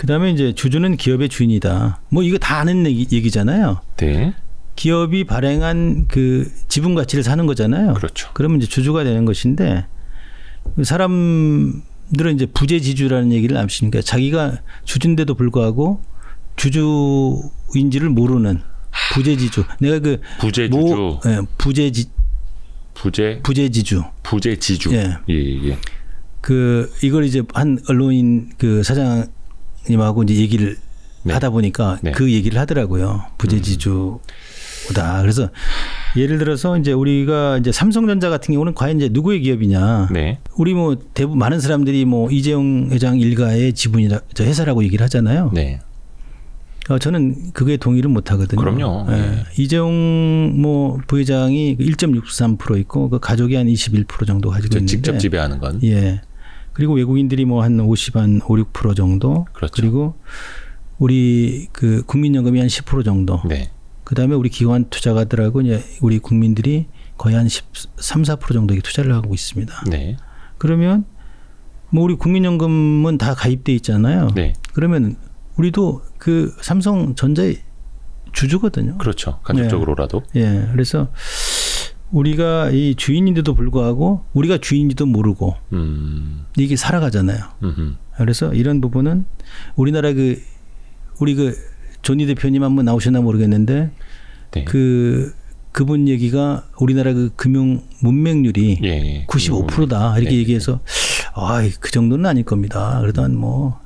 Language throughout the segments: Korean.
그다음에 이제 주주는 기업의 주인이다. 뭐 이거 다 아는 얘기잖아요. 네. 기업이 발행한 그 지분 가치를 사는 거잖아요. 그렇죠. 그러면 이제 주주가 되는 것인데 사람들은 이제 부재지주라는 얘기를 아십니까? 자기가 주주인데도 불구하고 주주인지를 모르는 부재지주. 내가 그 부재주주. 예, 부재지주. 부재지주. 예. 예. 그 이걸 이제 한 언론인 그 사장님하고 이제 얘기를 네. 하다 보니까 네. 그 얘기를 하더라고요. 부재지주다. 그래서 예를 들어서 이제 우리가 이제 삼성전자 같은 경우는 과연 이제 누구의 기업이냐? 네. 우리 뭐 대부분 많은 사람들이 뭐 이재용 회장 일가의 지분이라 저 회사라고 얘기를 하잖아요. 네. 저는 그거에 동의를 못 하거든요. 그럼요. 예. 네. 이재용 뭐 부회장이 1.63% 있고 그 가족이 한 21% 정도 가지고 있는데 직접 지배하는 건. 예. 그리고 외국인들이 뭐 한 50, 한 5, 6% 정도. 그렇죠. 그리고 우리 그 국민연금이 한 10% 정도. 네. 그다음에 우리 기관 투자가들하고 이제 우리 국민들이 거의 한 13, 4% 정도의 투자를 하고 있습니다. 네. 그러면 뭐 우리 국민연금은 다 가입돼 있잖아요. 네. 그러면 우리도 그 삼성전자의 주주거든요. 그렇죠. 간접적으로라도. 예. 그래서 우리가 이 주인인데도 불구하고 우리가 주인인지도 모르고 이게 살아가잖아요. 그래서 이런 부분은 우리나라 우리 조니 대표님 한번 나오셨나 모르겠는데 네. 그분 얘기가 우리나라 그 금융 문맹률이 예. 95%다 이렇게 네. 얘기해서 그 정도는 아닐 겁니다. 그래도 한 뭐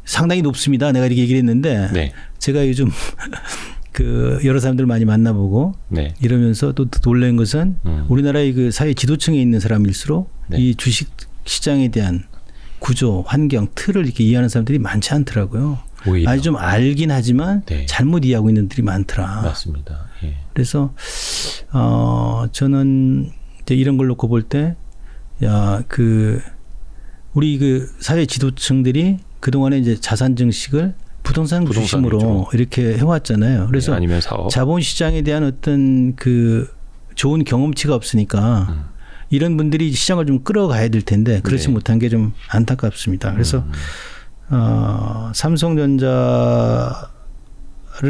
상당히 높습니다. 내가 이렇게 얘기를 했는데 네. 제가 요즘 그 여러 사람들 많이 만나보고 네. 이러면서 또 놀란 것은 우리나라의 그 사회 지도층에 있는 사람일수록 네. 이 주식 시장에 대한 구조, 환경, 틀을 이렇게 이해하는 사람들이 많지 않더라고요. 오히려. 아주 좀 알긴 하지만 네. 잘못 이해하고 있는 들이 많더라. 맞습니다. 예. 그래서 저는 이제 이런 걸 놓고 볼 때 우리 그 사회 지도층들이 그동안에 이제 자산 증식을 부동산 중심으로 부동산이죠. 이렇게 해왔잖아요. 그래서 네, 아니면 사업. 자본시장에 대한 어떤 그 좋은 경험치가 없으니까 이런 분들이 시장을 좀 끌어가야 될 텐데 그렇지 네. 못한 게 좀 안타깝습니다. 그래서 삼성전자를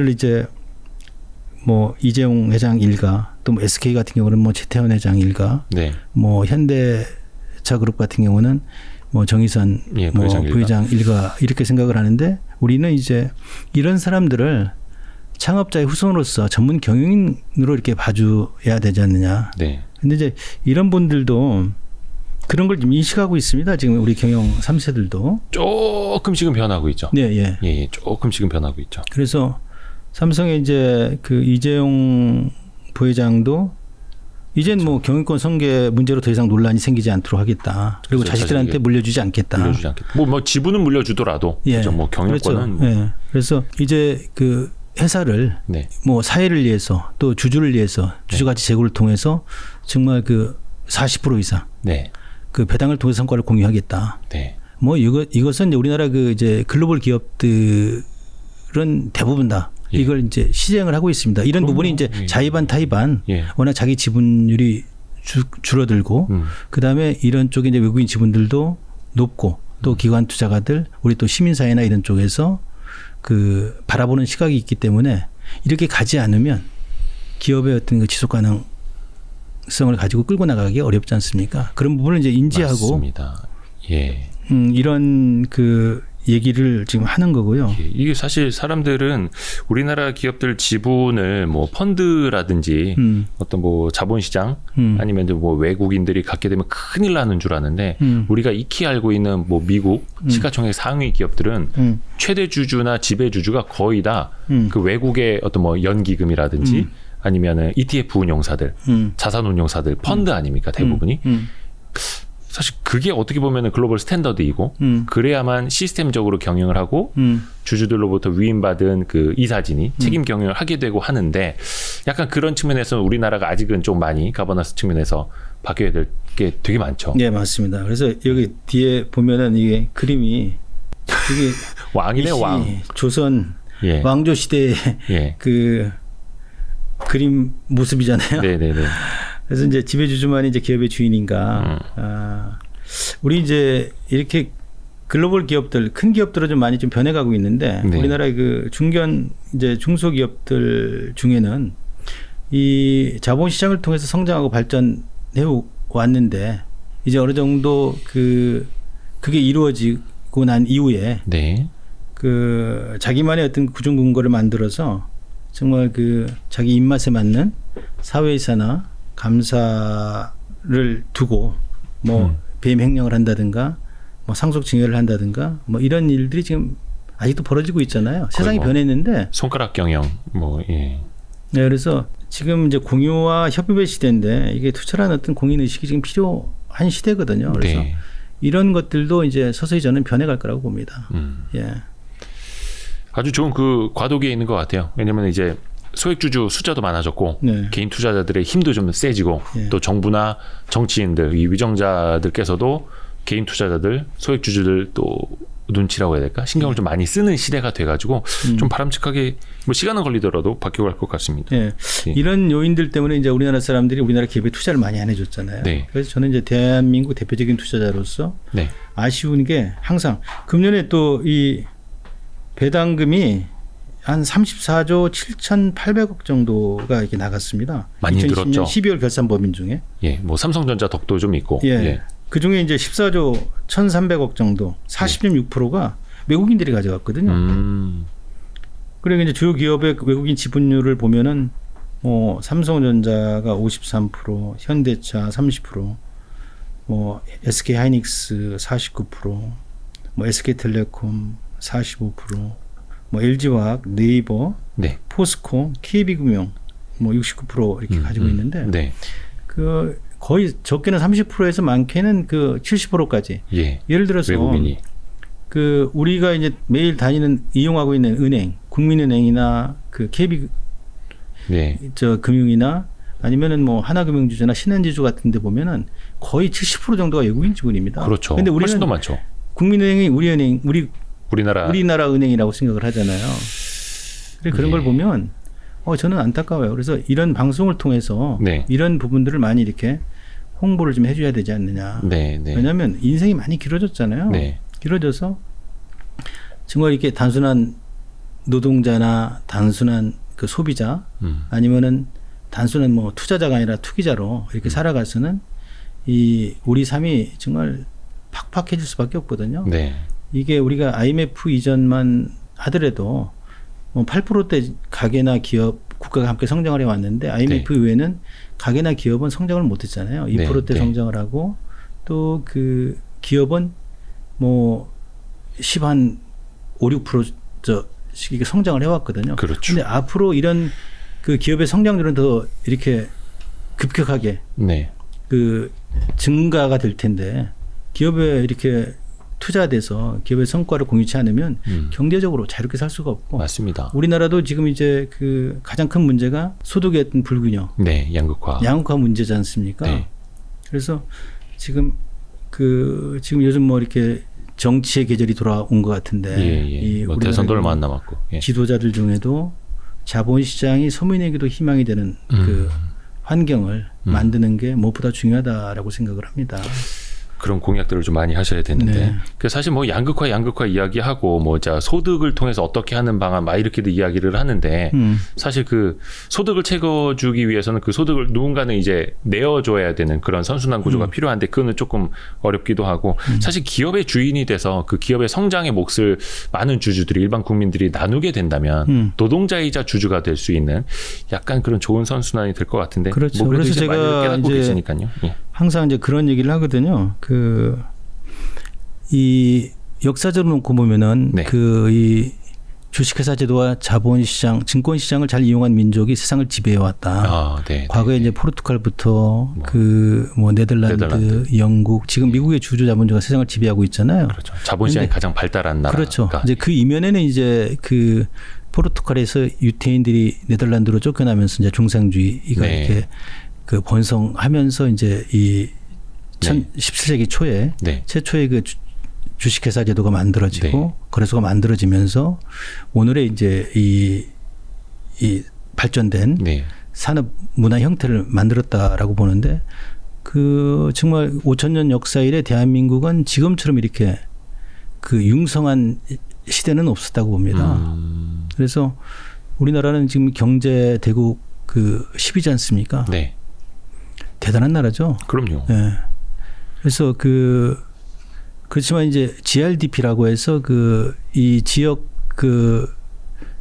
이제 뭐 이재용 회장 일가 또 뭐 SK 같은 경우는 뭐 최태원 회장 일가 네. 뭐 현대차그룹 같은 경우는 뭐 정의선 예, 뭐 부회장 일가. 부회장 일가 이렇게 생각을 하는데 우리는 이제 이런 사람들을 창업자의 후손으로서 전문 경영인으로 이렇게 봐줘야 되지 않느냐. 네. 근데 이제 이런 분들도 그런 걸 좀 인식하고 있습니다. 지금 우리 경영 3세들도. 조금씩은 변하고 있죠. 네, 예. 예, 조금씩은 변하고 있죠. 그래서 삼성의 이제 그 이재용 부회장도 이젠 뭐 경영권 성계 문제로 더 이상 논란이 생기지 않도록 하겠다. 그리고 그렇죠. 자식들한테 물려주지 않겠다. 물려주지 않겠다. 뭐 지분은 물려주더라도 예. 그렇죠. 뭐 경영권은 그렇죠. 예. 그래서 이제 그 회사를 네. 뭐 사회를 위해서 또 주주를 위해서 주주가치 제고를 통해서 정말 그 40% 이상 네. 그 배당을 통해 성과를 공유하겠다. 네. 뭐 이것은 이제 우리나라 그 이제 글로벌 기업들은 대부분 다 예. 이걸 이제 시행을 하고 있습니다. 이런 그럼요. 부분이 이제 예. 자의반 타의반 예. 워낙 자기 지분율이 줄어들고 그다음에 이런 쪽에 이제 외국인 지분들도 높고 또 기관 투자가들 우리 또 시민사회나 이런 쪽에서 그 바라보는 시각이 있기 때문에 이렇게 가지 않으면 기업의 어떤 그 지속 가능성을 가지고 끌고 나가기 어렵지 않습니까? 그런 부분을 이제 인지하고 맞습니다. 예. 이런 그 얘기를 지금 하는 거고요. 예. 이게 사실 사람들은 우리나라 기업들 지분을 뭐 펀드라든지 어떤 뭐 자본시장 아니면 뭐 외국인들이 갖게 되면 큰일 나는 줄 아는데 우리가 익히 알고 있는 뭐 미국 시가총액 상위 기업들은 최대 주주나 지배 주주가 거의 다 그 외국의 어떤 뭐 연기금이라든지 아니면은 ETF 운용사들, 자산 운용사들, 펀드 아닙니까 대부분이. 사실 그게 어떻게 보면은 글로벌 스탠더드이고 그래야만 시스템적으로 경영을 하고 주주들로부터 위임받은 그 이사진이 책임 경영을 하게 되고 하는데 약간 그런 측면에서는 우리나라가 아직은 좀 많이 가버넌스 측면에서 바뀌어야 될 게 되게 많죠. 네, 맞습니다. 그래서 여기 뒤에 보면은 이게 그림이 이게 왕이네 왕. 조선 예. 왕조 시대의 예. 그 그림 모습이잖아요. 네네네. 그래서 이제 지배주주만이 이제 기업의 주인인가. 우리 이제 이렇게 글로벌 기업들, 큰 기업들은 좀 많이 좀 변해가고 있는데 네. 우리나라의 그 이제 중소기업들 중에는 이 자본시장을 통해서 성장하고 발전해 왔는데 이제 어느 정도 그게 이루어지고 난 이후에 네. 그 자기만의 어떤 구중근거를 만들어서 정말 그 자기 입맛에 맞는 사회이사나 감사를 두고 뭐 배임 횡령을 한다든가 뭐 상속증여를 한다든가 뭐 이런 일들이 지금 아직도 벌어지고 있잖아요. 세상이 뭐 변했는데 손가락 경영 뭐 예. 네, 그래서 지금 이제 공유와 협업의 시대인데 이게 투자라는 어떤 공인 의식이 지금 필요한 시대거든요. 그래서 네. 이런 것들도 이제 서서히 저는 변해갈 거라고 봅니다. 예. 아주 좋은 그 과도기에 있는 것 같아요. 왜냐하면 이제 소액주주 숫자도 많아졌고 네. 개인 투자자들의 힘도 좀 세지고 예. 또 정부나 정치인들, 이 위정자들께서도 개인 투자자들, 소액주주들 또 눈치라고 해야 될까? 신경을 좀 많이 쓰는 시대가 돼가지고 좀 바람직하게 뭐 시간은 걸리더라도 바뀌어갈 것 같습니다. 예. 예. 이런 요인들 때문에 이제 우리나라 사람들이 우리나라 기업에 투자를 많이 안 해줬잖아요. 네. 그래서 저는 이제 대한민국 대표적인 투자자로서 네. 아쉬운 게 항상 금년에 또 이 배당금이 한 34조 7,800억 정도가 이렇게 나갔습니다. 많이 2010년 늘었죠. 12월 결산 법인 중에. 예, 뭐 삼성전자 덕도 좀 있고. 예. 예. 그 중에 이제 14조 1,300억 정도, 40.6%가 외국인들이 가져갔거든요. 그리고 이제 주요 기업의 외국인 지분율을 보면은 뭐 삼성전자가 53%, 현대차 30%, 뭐 SK 하이닉스 49%, 뭐 SK텔레콤 45%, 뭐 LG화학, 네이버, 네. 포스코, KB금융 뭐 69% 이렇게 가지고 있는데 네. 그 거의 적게는 30%에서 많게는 그 70%까지. 예. 예를 들어서 외국인이. 그 우리가 이제 매일 이용하고 있는 은행, 국민은행이나 그 KB 네. 금융이나 아니면은 뭐 하나금융주주나 신한지주 같은 데 보면은 거의 70% 정도가 외국인 지분입니다. 그렇죠. 근데 훨씬 더 우리는 많죠. 국민은행이 우리나라 은행이라고 생각을 하잖아요. 그래서 그런 예. 걸 보면 저는 안타까워요. 그래서 이런 방송을 통해서 네. 이런 부분들을 많이 이렇게 홍보를 좀 해줘야 되지 않느냐. 네. 네. 왜냐하면 인생이 많이 길어졌잖아요. 네. 길어져서 정말 이렇게 단순한 노동자나 단순한 그 소비자 아니면은 단순한 뭐 투자자가 아니라 투기자로 이렇게 살아가서는 이 우리 삶이 정말 팍팍해질 수밖에 없거든요. 네. 이게 우리가 IMF 이전만 하더라도 뭐 8%대 가계나 기업 국가가 함께 성장을 해왔는데 IMF 네. 이후에는 가계나 기업은 성장을 못했잖아요. 2%대 네. 성장을 하고 또 그 기업은 뭐 10한 5, 6% 이게 성장을 해왔거든요. 그렇죠. 근데 앞으로 이런 그 기업의 성장률은 더 이렇게 급격하게 네. 그 증가가 될 텐데 기업에 이렇게 투자돼서 기업의 성과를 공유치 않으면 경제적으로 자유롭게 살 수가 없고 맞습니다. 우리나라도 지금 이제 그 가장 큰 문제가 소득의 어떤 불균형, 네. 양극화 문제지 않습니까? 네. 그래서 지금 요즘 뭐 이렇게 정치의 계절이 돌아온 것 같은데 예. 뭐 대선도 얼마 안 남았고. 예. 지도자들 중에도 자본시장이 서민에게도 희망이 되는 그 환경을 만드는 게 무엇보다 중요하다라고 생각을 합니다. 그런 공약들을 좀 많이 하셔야 되는데. 네. 그 사실 뭐 양극화 이야기하고 뭐 자 소득을 통해서 어떻게 하는 방안 막 이렇게도 이야기를 하는데 사실 그 소득을 채워주기 위해서는 그 소득을 누군가는 이제 내어줘야 되는 그런 선순환 구조가 필요한데 그거는 조금 어렵기도 하고 사실 기업의 주인이 돼서 그 기업의 성장의 몫을 많은 주주들이 일반 국민들이 나누게 된다면 노동자이자 주주가 될 수 있는 약간 그런 좋은 선순환이 될 것 같은데. 그렇죠. 뭐 그래도 그래서 이제 제가 많이 깨닫고 이제 계시니까요. 예. 항상 이제 그런 얘기를 하거든요. 이 역사적으로 놓고 보면은 네. 이 주식회사 제도와 자본시장, 증권시장을 잘 이용한 민족이 세상을 지배해왔다. 네. 과거에 이제 포르투갈부터 네덜란드, 영국, 지금 미국의 주주 자본주가 세상을 지배하고 있잖아요. 그렇죠. 자본시장이 가장 발달한 나라. 그렇죠. 이제 그 이면에는 이제 그 포르투갈에서 유태인들이 네덜란드로 쫓겨나면서 이제 중상주의가 네. 이렇게 그 번성하면서 이제 이 네. 17세기 초에 네. 최초의 그 주식회사 제도가 만들어지고 네. 거래소가 만들어지면서 오늘의 이제 이 발전된 네. 산업 문화 형태를 만들었다라고 보는데 그 정말 5,000년 역사 이래 대한민국은 지금처럼 이렇게 그 융성한 시대는 없었다고 봅니다. 그래서 우리나라는 지금 경제 대국 그 10이지 않습니까? 네. 대단한 나라죠. 그럼요. 네. 그래서 그렇지만 이제 GRDP라고 해서 이 지역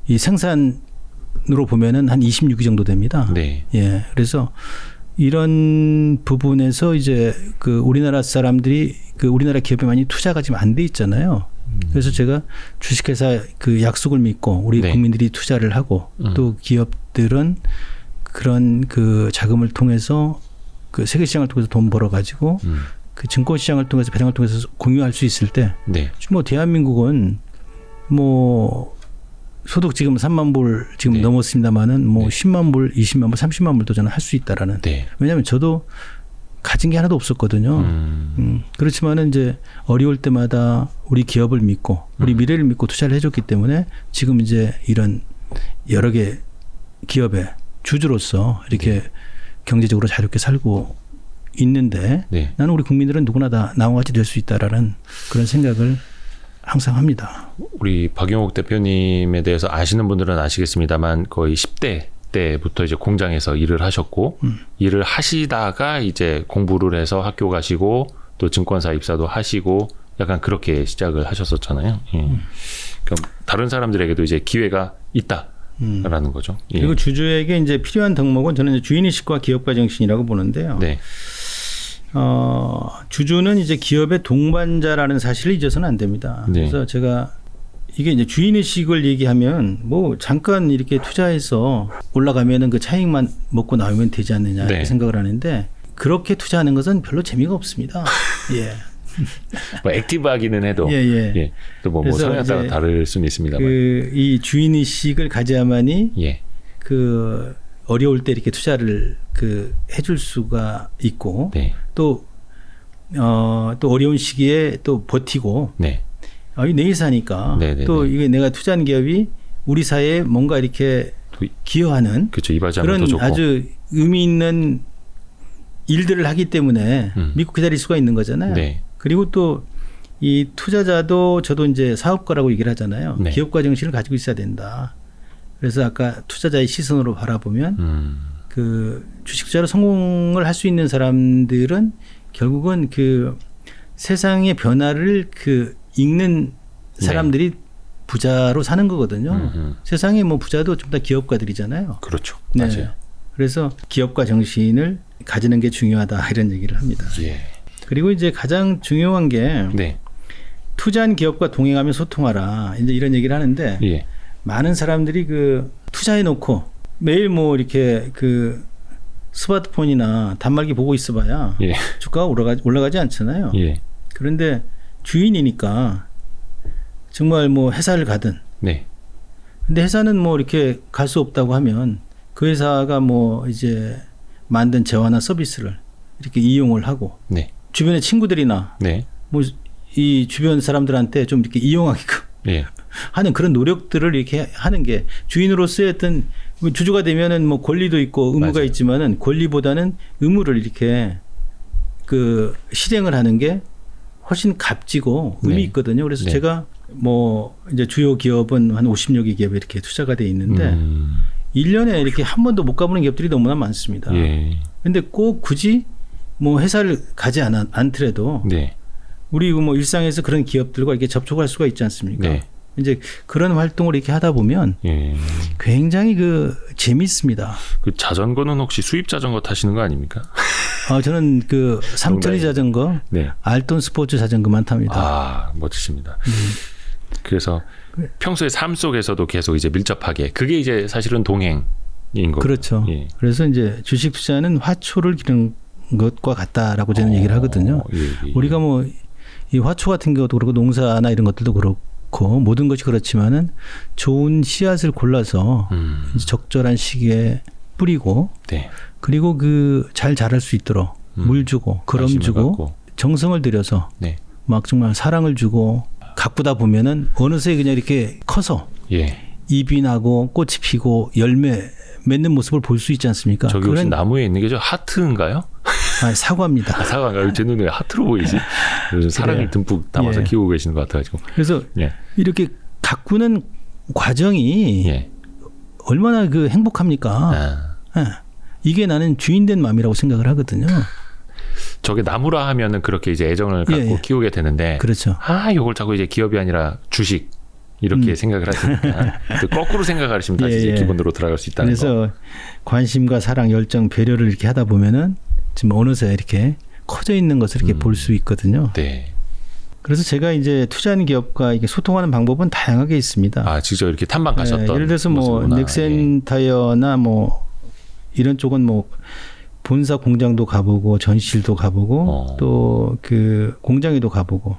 이 생산으로 보면은 한 26위 정도 됩니다. 네. 예. 그래서 이런 부분에서 이제 우리나라 사람들이 우리나라 기업에 많이 투자가 지금 안 돼 있잖아요. 그래서 제가 주식회사 약속을 믿고 우리 네. 국민들이 투자를 하고 또 기업들은 그런 자금을 통해서 세계 시장을 통해서 돈 벌어 가지고 증권 시장을 통해서 배당을 통해서 공유할 수 있을 때, 네. 뭐 대한민국은 뭐 소득 지금 3만 불 지금 네. 넘었습니다만은 뭐 네. 10만 불, 20만 불, 30만 불도 저는 할 수 있다라는. 네. 왜냐하면 저도 가진 게 하나도 없었거든요. 그렇지만은 이제 어려울 때마다 우리 기업을 믿고 우리 미래를 믿고 투자를 해줬기 때문에 지금 이제 이런 여러 개 기업의 주주로서 이렇게 경제적으로 자유롭게 살고 있는데 네. 나는 우리 국민들은 누구나 다 나와 같이 될 수 있다라는 그런 생각을 항상 합니다. 우리 박용옥 대표님에 대해서 아시는 분들은 아시겠습니다만 거의 10대 때부터 이제 공장에서 일을 하셨고 일을 하시다가 이제 공부를 해서 학교 가시고 또 증권사 입사도 하시고 약간 그렇게 시작을 하셨었잖아요. 예. 그러니까 다른 사람들에게도 이제 기회가 있다라는 거죠. 예. 그리고 주주에게 이제 필요한 덕목은 저는 이제 주인의식과 기업가 정신이라고 보는데요. 네. 주주는 이제 기업의 동반자라는 사실을 잊어서는 안 됩니다. 네. 그래서 제가 이게 이제 주인의식을 얘기하면 뭐 잠깐 이렇게 투자해서 올라가면은 그 차익만 먹고 나오면 되지 않느냐 이렇게 네. 생각을 하는데 그렇게 투자하는 것은 별로 재미가 없습니다. 예. 뭐 액티브하기는 해도 예. 또 뭐 그래서 성향 따라 이제 다를 수는 있습니다만. 이 주인의식을 가져야만이 예. 어려울 때 이렇게 투자를 해줄 수가 있고 네. 또 어려운 시기에 또 버티고 네. 이 내 회사니까 네네네. 또 이게 내가 투자한 기업이 우리 사회에 뭔가 이렇게 기여하는 그렇죠. 이바지하면 그런 더 좋고. 아주 의미 있는 일들을 하기 때문에 믿고 기다릴 수가 있는 거잖아요. 네. 그리고 또 이 투자자도 저도 이제 사업가라고 얘기를 하잖아요. 네. 기업가 정신을 가지고 있어야 된다. 그래서 아까 투자자의 시선으로 바라보면 주식 투자로 성공을 할 수 있는 사람들은 결국은 세상의 변화를 읽는 사람들이 부자로 사는 거거든요. 세상에 뭐 부자도 좀 다 기업가들이잖아요. 그렇죠. 네. 맞아요. 그래서 기업가 정신을 가지는 게 중요하다 이런 얘기를 합니다. 예. 그리고 이제 가장 중요한 게 네. 투자한 기업과 동행하며 소통하라. 이제 이런 얘기를 하는데 예. 많은 사람들이 투자해 놓고 매일 뭐 이렇게 스마트폰이나 단말기 보고 있어봐야 예. 주가가 올라가지 않잖아요. 예. 그런데 주인이니까 정말 뭐 회사를 가든 네. 근데 회사는 뭐 이렇게 갈 수 없다고 하면 그 회사가 뭐 이제 만든 재화나 서비스를 이렇게 이용을 하고 네. 주변의 친구들이나 네. 뭐 이 주변 사람들한테 좀 이렇게 이용하게끔 예. 하는 그런 노력들을 이렇게 하는 게 주인으로서의 어떤 주주가 되면은 뭐 권리도 있고 의무가 맞아요. 있지만은 권리보다는 의무를 이렇게 실행을 하는 게 훨씬 값지고 의미 네. 있거든요. 그래서 네. 제가 뭐 이제 주요 기업은 한 50여 개 기업에 이렇게 투자가 돼 있는데 1년에 이렇게 한 번도 못 가보는 기업들이 너무나 많습니다. 예. 근데 꼭 굳이 뭐 회사를 가지 않더라도 네. 우리 뭐 일상에서 그런 기업들과 이렇게 접촉할 수가 있지 않습니까? 네. 이제 그런 활동을 이렇게 하다 보면 예. 굉장히 재미있습니다. 그 자전거는 혹시 수입 자전거 타시는 거 아닙니까? 저는 삼천리 자전거, 네. 알돈 스포츠 자전거만 탑니다. 아, 멋지십니다. 그래서 평소에 삶 속에서도 계속 이제 밀접하게 그게 이제 사실은 동행인 거죠. 그렇죠. 예. 그래서 이제 주식 투자는 화초를 기르는 것과 같다라고 저는 얘기를 하거든요. 예. 우리가 뭐 이 화초 같은 것도 그렇고 농사나 이런 것들도 그렇고 모든 것이 그렇지만은 좋은 씨앗을 골라서 이제 적절한 시기에 뿌리고 네. 그리고 잘 자랄 수 있도록 물 주고 거름 관심을 주고 갖고. 정성을 들여서 네. 막 정말 사랑을 주고 가꾸다 보면은 어느새 그냥 이렇게 커서 예. 잎이 나고 꽃이 피고 열매 맺는 모습을 볼 수 있지 않습니까? 저기 혹시 나무에 있는 게 저 하트인가요? 사과입니다. 사과가 제 눈에 하트로 보이지. 요즘 사랑을 그래요. 듬뿍 담아서 예. 키우고 계시는 것 같아가지고. 그래서 예. 이렇게 가꾸는 과정이 예. 얼마나 그 행복합니까? 아. 예. 이게 나는 주인된 마음이라고 생각을 하거든요. 저게 나무라 하면은 그렇게 이제 애정을 갖고 예, 예. 키우게 되는데. 그렇죠. 요걸 자꾸 이제 기업이 아니라 주식. 이렇게 생각을 하시니까 또 거꾸로 생각하시면 다시 예, 이제 예. 기본으로 들어갈 수 있다는 거. 그래서 관심과 사랑, 열정, 배려를 이렇게 하다 보면은 지금 어느새 이렇게 커져 있는 것을 이렇게 볼 수 있거든요. 네. 그래서 제가 이제 투자하는 기업과 이게 소통하는 방법은 다양하게 있습니다. 직접 이렇게 탐방 가셨던. 예를 들어서 뭐 모습이구나. 넥센 타이어나 뭐 이런 쪽은 뭐 본사 공장도 가보고 전시실도 가보고 또 그 공장에도 가보고.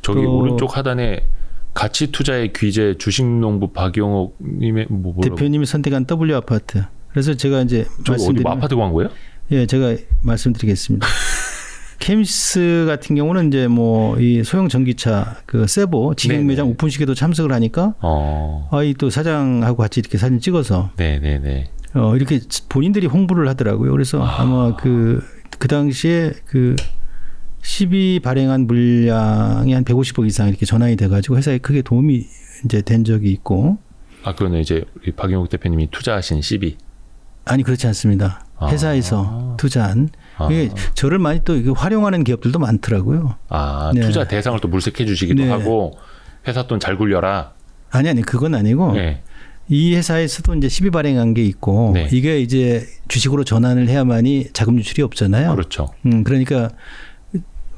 저기 또 오른쪽 하단에 가치 투자의 귀재 주식농부 박용옥님의 대표님이 선택한 W 아파트. 그래서 제가 이제 저 어디 말씀드리면 아파트 광고예요? 예, 제가 말씀드리겠습니다. 케미스 같은 경우는 이제 뭐 이 소형 전기차 그 세보 직영 네네. 매장 오픈식에도 참석을 하니까 이 또 사장하고 같이 이렇게 사진 찍어서 네네네. 이렇게 본인들이 홍보를 하더라고요. 그래서 아마 그 당시에 그 12 발행한 물량이 한 150억 이상 이렇게 전환이 돼가지고 회사에 크게 도움이 이제 된 적이 있고. 그거는 이제 우리 박용욱 대표님이 투자하신 CB. 아니 그렇지 않습니다. 회사에서 투자한. 이게 저를 많이 또 이게 활용하는 기업들도 많더라고요. 네. 투자 대상을 또 물색해 주시기도 네. 하고 회사 돈 잘 굴려라. 아니 그건 아니고. 네. 이 회사에서도 이제 12 발행한 게 있고 네. 이게 이제 주식으로 전환을 해야만이 자금 유출이 없잖아요. 그렇죠. 그러니까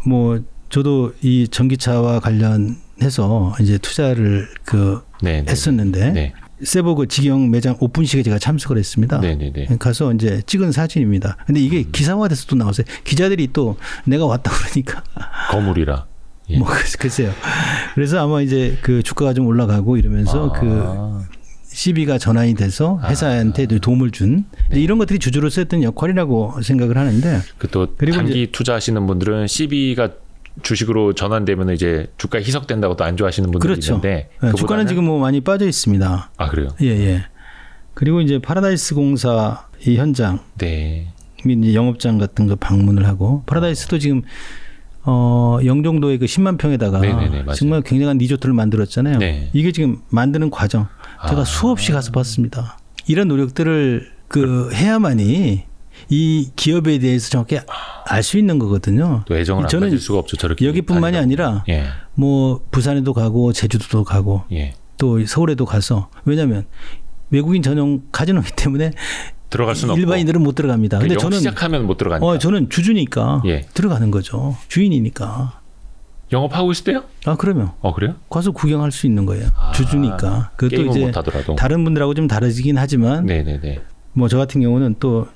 뭐 저도 이 전기차와 관련해서 이제 투자를 했었는데 네. 세보 그 직영 매장 오픈식에 제가 참석을 했습니다. 네네네. 가서 이제 찍은 사진입니다. 근데 이게 기사화돼서 또 나왔어요. 기자들이 또 내가 왔다 그러니까 거물이라. 예. 뭐 글쎄요. 그래서 아마 이제 그 주가가 좀 올라가고 이러면서 그 CB가 전환이 돼서 회사한테 도움을 준 이런 것들이 주주로서 했던 역할이라고 생각을 하는데 또 단기 투자하시는 분들은 CB가 주식으로 전환되면 이제 주가 희석된다고 또 안 좋아하시는 분들이 그렇죠. 있는데 네, 주가는 지금 뭐 많이 빠져 있습니다. 그래요? 예. 그리고 이제 파라다이스 공사 이 현장 네. 이제 영업장 같은 거 방문을 하고 파라다이스도 지금 영종도의 그 10만 평에다가 네네네, 정말 굉장한 리조트를 만들었잖아요. 네. 이게 지금 만드는 과정 제가 수없이 가서 봤습니다. 이런 노력들을 해야만이 이 기업에 대해서 정확히 알 수 있는 거거든요. 또 애정을 안 저는 가질 수가 없죠. 저렇게 여기뿐만이 아니라 예. 뭐 부산에도 가고 제주도도 가고 예. 또 서울에도 가서 왜냐하면 외국인 전용 카지노이기 때문에 들어갈 수는 일반인들은 못 들어갑니다. 근데 영업 저는 시작하면 못 들어가니까. 저는 주주니까 예. 들어가는 거죠. 주인이니까. 영업하고 있을 때요? 그러면. 그래요? 가서 구경할 수 있는 거예요. 주주니까. 그것도 게임은 이제 못하더라도. 다른 분들하고 좀 다르긴 하지만 네네네. 뭐 저 같은 경우는 또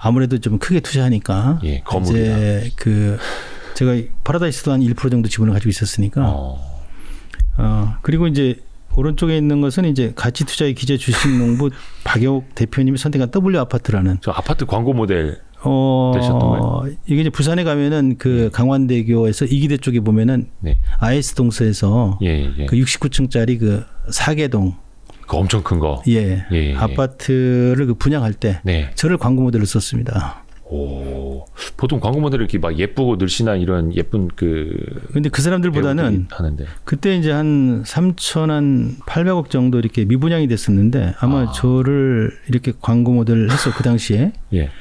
아무래도 좀 크게 투자하니까 예, 거물이다. 이제 제가 파라다이스도 한 1% 정도 지분을 가지고 있었으니까 그리고 이제 오른쪽에 있는 것은 이제 가치 투자의 기재 주식농부 박영욱 대표님이 선택한 W 아파트라는 저 아파트 광고 모델 되셨던 거예요? 이게 이제 부산에 가면은 그 강환대교에서 이기대 쪽에 보면은 네. IS 동서에서 예. 그 69층짜리 그 사계동 그 엄청 큰 거. 예. 아파트를 그 분양할 때 네. 저를 광고 모델로 썼습니다. 보통 광고 모델을 이렇게 막 예쁘고 늘씬한 이런 예쁜 근데 그 사람들보다는 하는데. 그때 이제 한 3,800억 정도 이렇게 미분양이 됐었는데 아마 저를 이렇게 광고 모델을 했어 그 당시에. 예.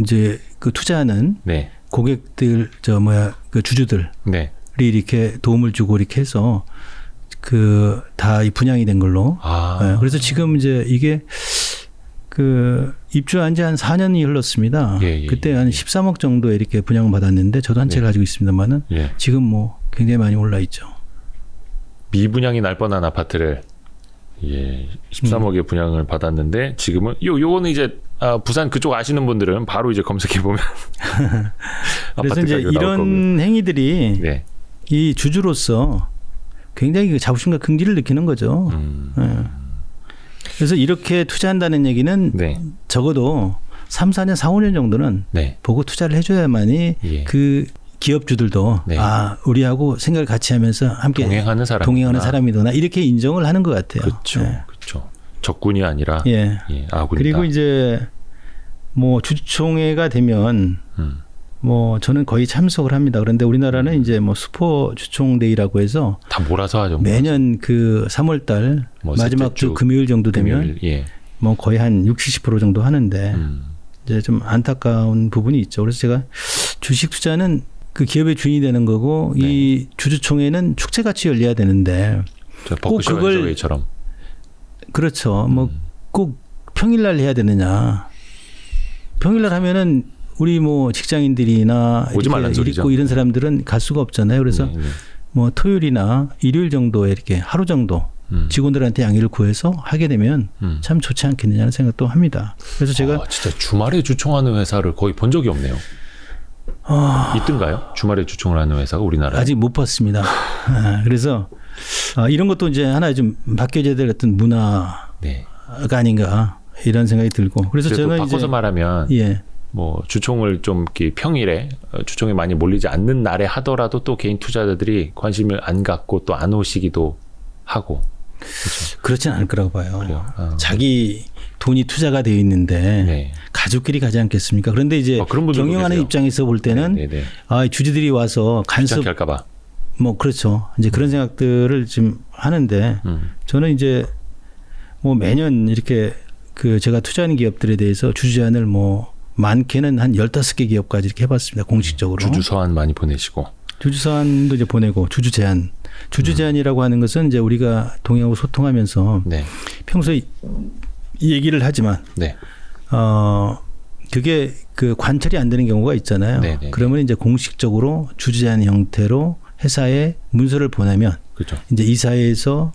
이제 그 투자하는 네. 고객들 그 주주들이 네. 이렇게 도움을 주고 이렇게 해서 다 이 분양이 된 걸로. 네, 그래서 지금 이제 이게 입주한 지 한 4년이 흘렀습니다. 예. 그때 한 13억 정도 이렇게 분양을 받았는데 저도 한 채 가지고 있습니다만은 지금 뭐 굉장히 많이 올라 있죠. 미분양이 날 뻔한 아파트를 13억의 분양을 받았는데 지금은 요거는 이제 부산 그쪽 아시는 분들은 바로 이제 검색해 보면 그래서 이제 이런 행위들이 네. 이 주주로서 굉장히 자부심과 긍지를 느끼는 거죠. 그래서 이렇게 투자한다는 얘기는 적어도 3, 4년, 4, 5년 정도는 보고 투자를 해줘야만이 그 기업주들도 우리하고 생각을 같이 하면서 함께 동행하는 사람이구나 이렇게 인정을 하는 것 같아요. 그렇죠. 적군이 아니라 아군이다. 그리고 이제 뭐 주주총회가 되면 뭐 저는 거의 참석을 합니다. 그런데 우리나라는 이제 뭐 슈퍼 주총데이라고 해서 다 몰아서 하죠. 매년 그 3월달 뭐 마지막 주 금요일 정도 되면 금요일, 예. 뭐 거의 한 60~70% 정도 하는데 이제 좀 안타까운 부분이 있죠. 그래서 제가 주식 투자는 그 기업의 주인이 되는 거고 네. 이 주주총회는 축제같이 열려야 되는데 꼭 그걸 처럼 그렇죠. 뭐 꼭 평일날 해야 되느냐? 평일날 하면은 우리 뭐 직장인들이나 오지 말란 소리죠. 있고 이런 사람들은 갈 수가 없잖아요. 그래서 네, 네. 뭐 토요일이나 일요일 정도에 이렇게 하루 정도 직원들한테 양해를 구해서 하게 되면 참 좋지 않겠느냐는 생각도 합니다. 그래서 제가 진짜 주말에 주총하는 회사를 거의 본 적이 없네요. 있던가요? 주말에 주총을 하는 회사가 우리나라에? 아직 못 봤습니다. 그래서 이런 것도 이제 하나 좀 바뀌어져야 될 어떤 문화가 네. 아닌가 이런 생각이 들고 그래서 저는 바꿔서 이제 말하면 예. 뭐 주총을 좀 이렇게 평일에 주총에 많이 몰리지 않는 날에 하더라도 또 개인 투자자들이 관심을 안 갖고 또 안 오시기도 하고 그렇진 않을 거라고 봐요. 그래요? 자기 돈이 투자가 되어 있는데 네. 가족끼리 가지 않겠습니까? 그런데 이제 그런 분들도 경영하는 계세요. 입장에서 볼 때는 네네네. 주주들이 와서 간섭 귀찮게 할까봐. 뭐 그렇죠. 이제 그런 생각들을 지금 하는데 저는 이제 뭐 매년 이렇게 그 제가 투자하는 기업들에 대해서 주주 제안을 뭐 많게는 한 15개 기업까지 이렇게 해봤습니다. 공식적으로. 주주 서한 많이 보내시고. 주주 서한도 이제 보내고 주주 제안. 주주 제안이라고 하는 것은 이제 우리가 동행하고 소통하면서 네. 평소에 얘기를 하지만 네. 그게 그 관철이 안 되는 경우가 있잖아요. 네네네. 그러면 이제 공식적으로 주주 제안 형태로 회사에 문서를 보내면 그렇죠. 이제 이사회에서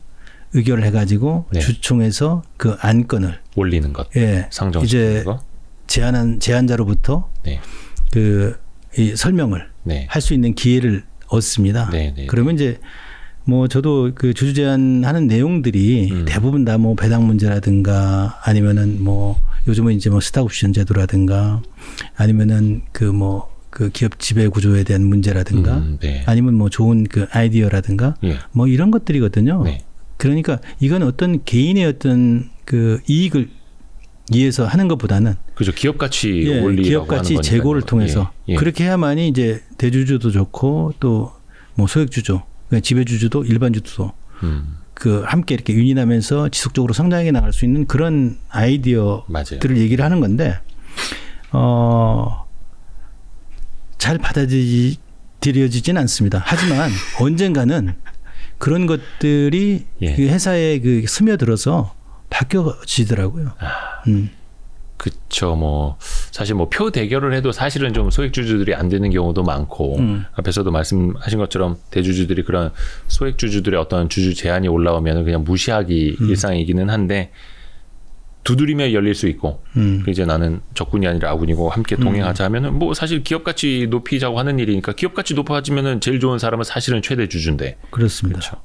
의결을 해가지고 네. 주총에서 그 안건을 올리는 것. 예, 상정시키는 이제 거. 제안자로부터 네. 그 이 설명을 네. 할 수 있는 기회를 얻습니다. 네네. 그러면 이제 뭐 저도 그 주주 제안하는 내용들이 대부분 다 뭐 배당 문제라든가 아니면은 뭐 요즘은 이제 뭐 스탁옵션 제도라든가 아니면은 그 뭐 그 기업 지배 구조에 대한 문제라든가 네. 아니면 뭐 좋은 그 아이디어라든가 예. 뭐 이런 것들이거든요. 네. 그러니까 이건 어떤 개인의 어떤 그 이익을 위해서 하는 것보다는 그죠. 기업 가치 예, 올리라고 기업 가치 하는 제고를 거니까요. 통해서 예, 예. 그렇게 해야만이 이제 대주주도 좋고 또 뭐 소액주주, 그러니까 지배주주도 일반주주도 그 함께 이렇게 윈윈하면서 지속적으로 성장해 나갈 수 있는 그런 아이디어들을 맞아요. 얘기를 하는 건데 잘 받아들여지진 않습니다. 하지만 언젠가는 그런 것들이 예. 그 회사에 그 스며들어서 바뀌어지더라고요. 그쵸. 뭐 사실 뭐 표 대결을 해도 사실은 좀 소액주주들이 안 되는 경우도 많고 앞에서도 말씀하신 것처럼 대주주들이 그런 소액주주들의 어떤 주주 제안이 올라오면 그냥 무시하기 일상이기는 한데 두드리며 열릴 수 있고 이제 나는 적군이 아니라 아군이고 함께 동행하자 하면은 뭐 사실 기업 가치 높이자고 하는 일이니까 기업 가치 높아지면은 제일 좋은 사람은 사실은 최대 주주인데. 그렇습니다. 그렇죠.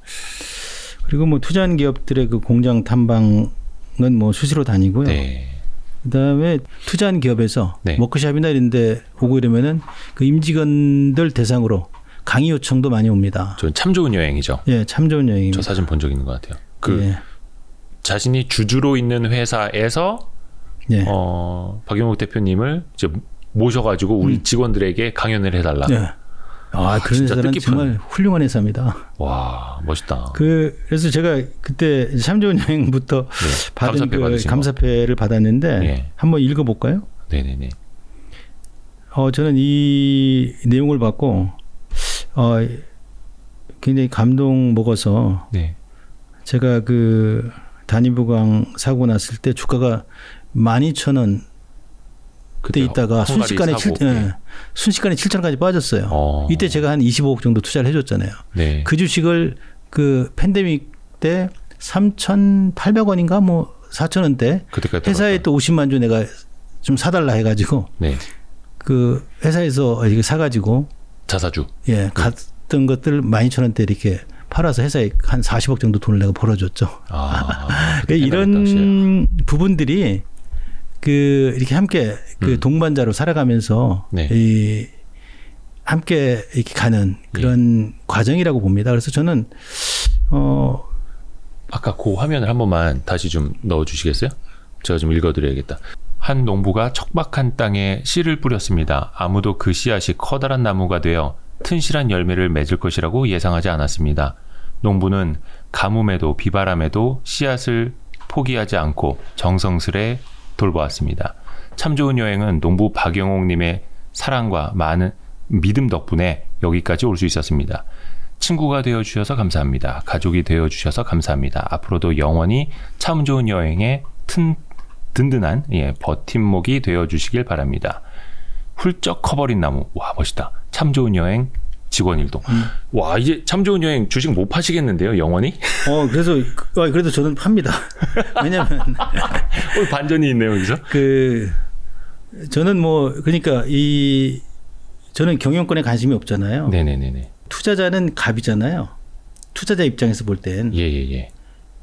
그리고 뭐 투자한 기업들의 그 공장 탐방은 뭐 수시로 다니고요. 네. 그다음에 투자한 기업에서 네. 워크숍이나 이런 데 오고 이러면은 그 임직원들 대상으로 강의 요청도 많이 옵니다. 전 참 좋은 여행이죠. 예, 참 좋은 여행입니다. 저 사진 본 적 있는 것 같아요. 그 예. 자신이 주주로 있는 회사에서 예. 박용욱 대표님을 이제 모셔가지고 우리 직원들에게 강연을 해달라. 예. 그런 진짜 회사는 뜻깊은. 정말 훌륭한 회사입니다. 와 멋있다. 그래서 제가 그때 참 좋은 여행부터 네. 받은 감사패 그 받으신 거. 감사패를 받았는데 예. 한번 읽어볼까요? 네네네. 저는 이 내용을 받고 굉장히 감동 먹어서 네. 제가 그 단위부강 사고 났을 때 주가가 12,000원 그때 있다가 순식간에 네. 순식간에 7,000원까지 빠졌어요. 이때 제가 한 25억 정도 투자를 해줬잖아요. 네. 그 주식을 그 팬데믹 때 3,800원인가 뭐 4,000원대 그때까지 회사에 또 50만 주 내가 좀 사달라 해가지고 네. 그 회사에서 이렇게 사가지고 자사주. 예 갔던 것들 12,000원대 이렇게 팔아서 회사에 한 40억 정도 돈을 내가 벌어줬죠. 이런 부분들이 그 이렇게 함께 그 동반자로 살아가면서 네. 이 함께 이렇게 가는 그런 과정이라고 봅니다. 그래서 저는 아까 그 화면을 한 번만 다시 좀 넣어주시겠어요? 제가 좀 읽어드려야겠다. 한 농부가 척박한 땅에 씨를 뿌렸습니다. 아무도 그 씨앗이 커다란 나무가 되어 튼실한 열매를 맺을 것이라고 예상하지 않았습니다. 농부는 가뭄에도 비바람에도 씨앗을 포기하지 않고 정성스레 돌보았습니다. 참 좋은 여행은 농부 박영옥님의 사랑과 많은 믿음 덕분에 여기까지 올 수 있었습니다. 친구가 되어주셔서 감사합니다. 가족이 되어주셔서 감사합니다. 앞으로도 영원히 참 좋은 여행의 든든한 버팀목이 되어주시길 바랍니다. 훌쩍 커버린 나무. 와, 멋있다. 참 좋은 여행 직원 일동. 와, 이제 참 좋은 여행 주식 못 파시겠는데요, 영원히? 그래도 저는 팝니다. 왜냐면 반전이 있네요, 여기서. 저는 그러니까 저는 경영권에 관심이 없잖아요. 네네네네. 투자자는 갑이잖아요. 투자자 입장에서 볼 땐. 예.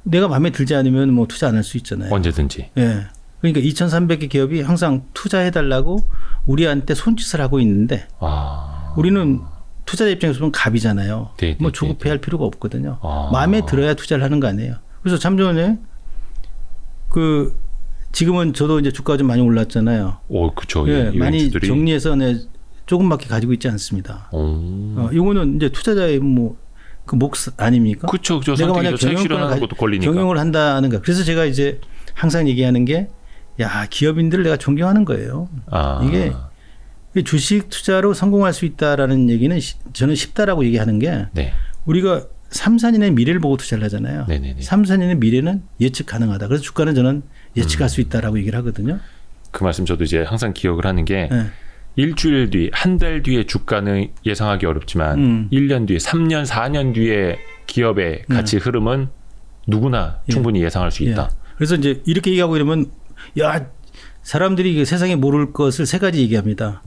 내가 마음에 들지 않으면 투자 안 할 수 있잖아요. 언제든지. 예. 그러니까 2,300개 기업이 항상 투자해달라고 우리한테 손짓을 하고 있는데 우리는 투자자 입장에서 보면 갑이잖아요. 조급해할 필요가 없거든요. 마음에 들어야 투자를 하는 거 아니에요. 그래서 참 좋네. 지금은 저도 이제 주가가 좀 많이 올랐잖아요. 그렇죠. 예, 많이 정리해서 조금밖에 가지고 있지 않습니다. 이거는 이제 투자자의 그 몫 아닙니까? 그렇죠. 내가 만약 경영을 한다는 거. 그래서 제가 이제 항상 얘기하는 게, 기업인들을 내가 존경하는 거예요. 이게 주식 투자로 성공할 수 있다라는 얘기는 저는 쉽다라고 얘기하는 게, 우리가 3, 4년의 미래를 보고 투자를 하잖아요. 네네네. 3, 4년의 미래는 예측 가능하다. 그래서 주가는 저는 예측할 수 있다라고 얘기를 하거든요. 그 말씀 저도 이제 항상 기억을 하는 게, 일주일 뒤, 한 달 뒤에 주가는 예상하기 어렵지만 1년 뒤에, 3년, 4년 뒤에 기업의 가치 흐름은 누구나 충분히 예상할 수 있다. 그래서 이제 이렇게 얘기하고 이러면 사람들이 세상에 모를 것을 세 가지 얘기합니다.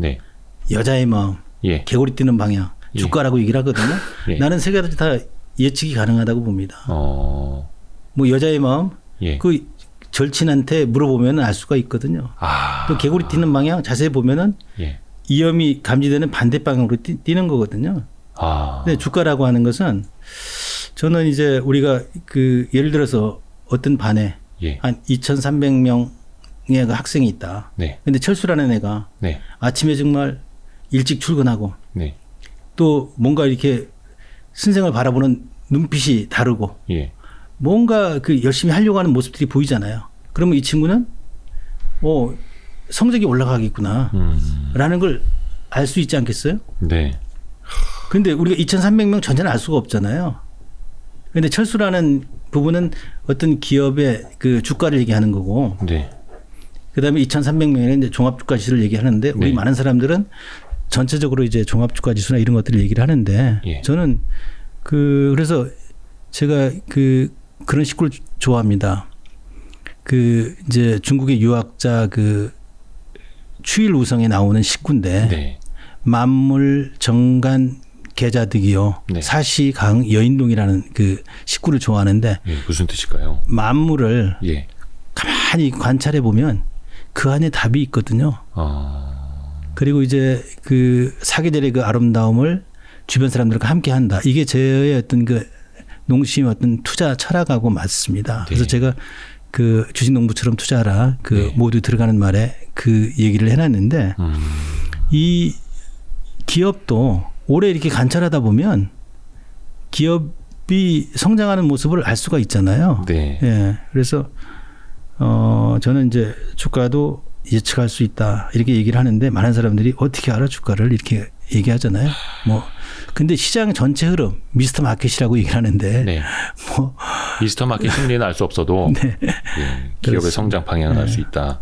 여자의 마음, 개구리 뛰는 방향, 주가라고 얘기를 하거든요. 나는 세 가지 다 예측이 가능하다고 봅니다. 여자의 마음, 그 절친한테 물어보면 알 수가 있거든요. 또 개구리 뛰는 방향 자세히 보면은 이염이 감지되는 반대 방향으로 뛰는 거거든요. 근데 주가라고 하는 것은 저는 이제 우리가 예를 들어서 어떤 반에 한 2,300명의 학생이 있다. 근데 철수라는 애가 아침에 정말 일찍 출근하고 또 뭔가 이렇게 선생을 바라보는 눈빛이 다르고 뭔가 열심히 하려고 하는 모습들이 보이잖아요. 그러면 이 친구는 성적이 올라가겠구나 라는 걸 알 수 있지 않겠어요? 근데 우리가 2,300명 전체는 알 수가 없잖아요. 근데 철수라는 부분은 어떤 기업의 주가를 얘기하는 거고 그다음에 2,300명에는 이제 종합주가지수를 얘기하는데 우리 많은 사람들은 전체적으로 이제 종합주가지수나 이런 것들을 얘기를 하는데 저는 그래서 제가 그런 식구를 좋아합니다. 이제 중국의 유학자 추일 우성에 나오는 식구인데 만물 정간 계자득이요. 사시 강 여인동이라는 식구를 좋아하는데 무슨 뜻일까요? 만물을 가만히 관찰해 보면 그 안에 답이 있거든요. 그리고 이제 사계절의 아름다움을 주변 사람들과 함께 한다. 이게 저의 어떤 농심의 어떤 투자 철학하고 맞습니다. 그래서 제가 주식 농부처럼 투자하라. 모두 들어가는 말에 얘기를 해놨는데 이 기업도 오래 이렇게 관찰하다 보면 기업이 성장하는 모습을 알 수가 있잖아요. 그래서 저는 이제 주가도 예측할 수 있다 이렇게 얘기를 하는데 많은 사람들이 어떻게 알아 주가를 이렇게 얘기하잖아요. 근데 시장 전체 흐름 미스터 마켓이라고 얘기를 하는데 미스터 마켓 심리는 알 수 없어도 기업의 성장 방향을 알 수 있다.